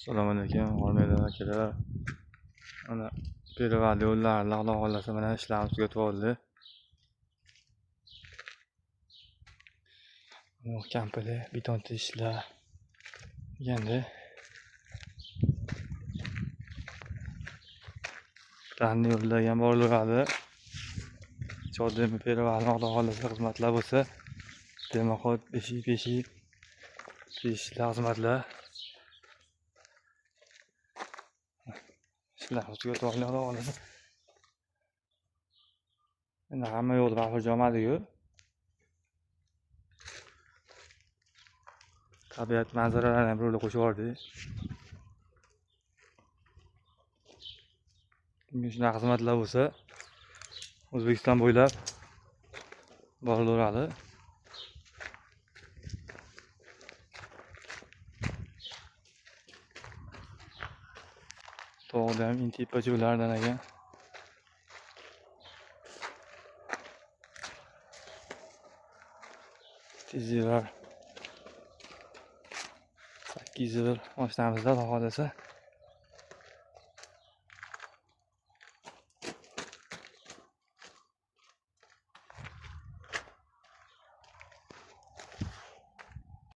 Assalomu alaykum, hurmatli akalar. Mana Perivali yo'llar, Alloh xohlasa mana ishlarimiz tugatib oldi. Kampili beton tishlar deganda Ranni yo'lda ham borilaveradi. Chodimi Perivali Alloh xohlasa xizmatlar bo'lsa, demoqot beshik xizmatlar. Ishlarimiz tugatib oldi Alloh xohlasa. Endi hamma yo'l bafurjomadiku. Tabiat manzaralarini ham birga qo'shib yubordik. Shunaqa xizmatlar bo'lsa, O'zbekiston bo'ylab borilaveradi. Tog'da ham intipa joylardan ekan. Tezliklar 8 yil boshlamizda Alloh xohlasa.